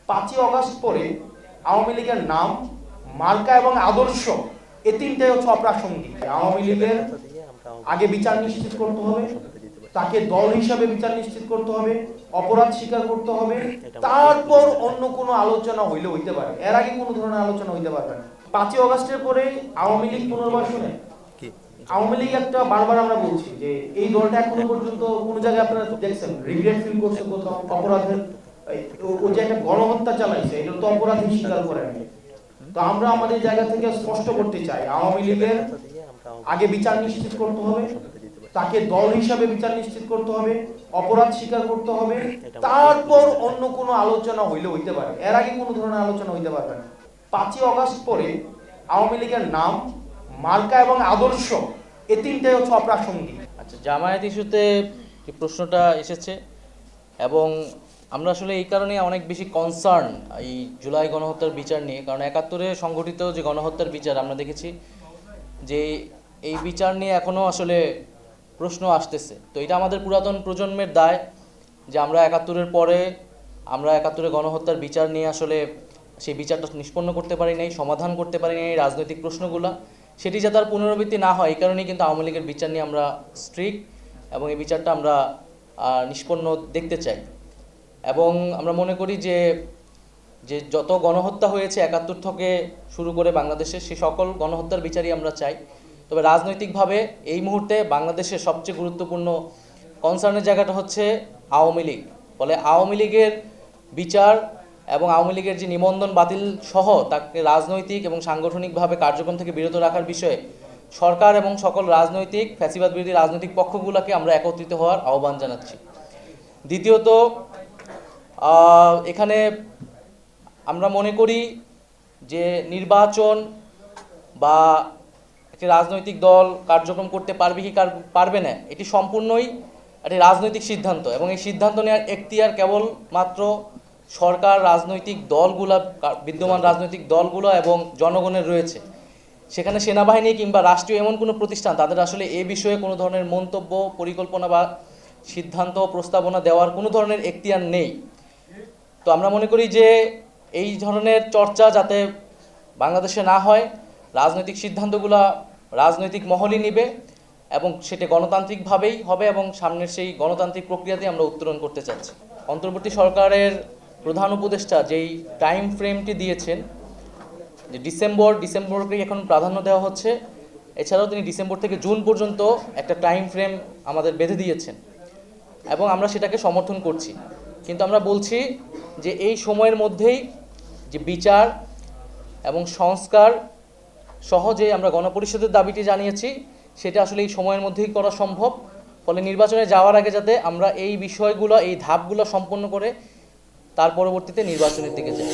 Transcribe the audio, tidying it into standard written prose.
5ই August পরে আওয়ামী লীগের নাম, মার্কা এবং আদর্শ এই তিনটাই হচ্ছে অপ্রাসঙ্গিক। আওয়ামী লীগের আগে বিচার নিশ্চিত করতে হবে, তাকে দল হিসাবে বিচার নিশ্চিত করতে হবে, অপরাধ স্বীকার করতে হবে, তারপর অন্য কোনো আলোচনা হইতে পারে। এর আগে কোনো ধরনের আলোচনা হইতে পারবে না। 5ই অগাস্টের পরে আওয়ামী লীগ পুনর্বাসনে আওয়ামী লীগ একটা বারবার আমরা বলছি যে এই দলটা এখনো পর্যন্ত কোনো জায়গায় আপনারা দেখছেন রিগ্রেট ফিল করছে কোথাও অপরাধের, ও যে একটা গণহত্যা চালাইছে এটা তো অপরাধ স্বীকার করে নাই। তো আমরা আমাদের জায়গা থেকে স্পষ্ট করতে চাই, আওয়ামী লীগের আগে বিচার নিশ্চিত করতে হবে, তাকে দল হিসাবে বিচার নিশ্চিত করতে হবে, অপরাধ স্বীকার করতে হবে, তারপর অন্য কোনো আলোচনা হইতে পারে। এর আগে কোনো ধরনের আলোচনা হইতে পারবে না। 5ই অগাস্ট পরে আওয়ামী লীগের নাম, মার্কা এবং আদর্শ এই তিনটাই হচ্ছে অপ্রাসঙ্গিক। আচ্ছা, জামায়াত ইস্যুতে এই প্রশ্নটা এসেছে এবং আমরা আসলে এই কারণে অনেক বেশি কনসার্ন এই জুলাই গণহত্যার বিচার নিয়ে, কারণ ৭১-এ সংগঠিত যে গণহত্যার বিচার আমরা দেখেছি যে এই বিচার নিয়ে এখনও আসলে প্রশ্ন আসতেছে। তো এটা আমাদের পুরাতন প্রজন্মের দায় যে আমরা ৭১-এর পরে আমরা ৭১-এ গণহত্যার বিচার নিয়ে আসলে সেই বিচারটা নিষ্পন্ন করতে পারি নাই, সমাধান করতে পারি নাই এই রাজনৈতিক প্রশ্নগুলো। সেটি যাতে তার পুনরাবৃত্তি না হয় এই কারণেই কিন্তু আওয়ামী লীগের বিচার নিয়ে আমরা স্ট্রিক্ট এবং এই বিচারটা আমরা নিষ্পন্ন দেখতে চাই। এবং আমরা মনে করি যে যত গণহত্যা হয়েছে ৭১ থেকে শুরু করে বাংলাদেশে সে সকল গণহত্যার বিচারই আমরা চাই। তবে রাজনৈতিকভাবে এই মুহূর্তে বাংলাদেশের সবচেয়ে গুরুত্বপূর্ণ কনসার্নের জায়গাটা হচ্ছে আওয়ামী লীগ। ফলে আওয়ামী লীগের বিচার এবং আওয়ামী লীগের যে নিবন্ধন বাতিল সহ তাকে রাজনৈতিক এবং সাংগঠনিকভাবে কার্যক্রম থেকে বিরত রাখার বিষয়ে সরকার এবং সকল রাজনৈতিক ফ্যাসিবাদ বিরোধী রাজনৈতিক পক্ষগুলোকে আমরা একত্রিত হওয়ার আহ্বান জানাচ্ছি। দ্বিতীয়ত, এখানে আমরা মনে করি যে নির্বাচন বা একটি রাজনৈতিক দল কার্যক্রম করতে পারবে কি পারবে না এটি সম্পূর্ণই একটি রাজনৈতিক সিদ্ধান্ত এবং এই সিদ্ধান্ত নেওয়ার এখতিয়ার কেবলমাত্র সরকার, রাজনৈতিক দলগুলো, বিদ্যমান রাজনৈতিক দলগুলো এবং জনগণের রয়েছে। সেখানে সেনাবাহিনী কিংবা রাষ্ট্রীয় এমন কোনো প্রতিষ্ঠান তাদের আসলে এ বিষয়ে কোনো ধরনের মন্তব্য, পরিকল্পনা বা সিদ্ধান্ত, প্রস্তাবনা দেওয়ার কোনো ধরনের এখতিয়ার নেই। তো আমরা মনে করি যে এই ধরনের চর্চা যাতে বাংলাদেশে না হয়, রাজনৈতিক সিদ্ধান্তগুলো রাজনৈতিক মহলই নেবে এবং সেটা গণতান্ত্রিকভাবেই হবে এবং সামনের সেই গণতান্ত্রিক প্রক্রিয়াতে আমরা উত্তরণ করতে চাচ্ছি। অন্তর্বর্তী সরকারের প্রধান উপদেষ্টা যেই টাইম ফ্রেমটি দিয়েছেন যে ডিসেম্বরকে এখন প্রাধান্য দেওয়া হচ্ছে, এছাড়াও তিনি ডিসেম্বর থেকে জুন পর্যন্ত একটা টাইম ফ্রেম আমাদের বেঁধে দিয়েছেন এবং আমরা সেটাকে সমর্থন করছি। কিন্তু আমরা বলছি যে এই সময়ের মধ্যেই যে বিচার এবং সংস্কার সহজে আমরা গণপরিষদের দাবিটি জানিয়েছি সেটা আসলে এই সময়ের মধ্যেই করা সম্ভব। ফলে নির্বাচনে যাওয়ার আগে যাতে আমরা এই বিষয়গুলো, এই ধাপগুলো সম্পন্ন করে তার পরবর্তীতে নির্বাচনের দিকে যাই।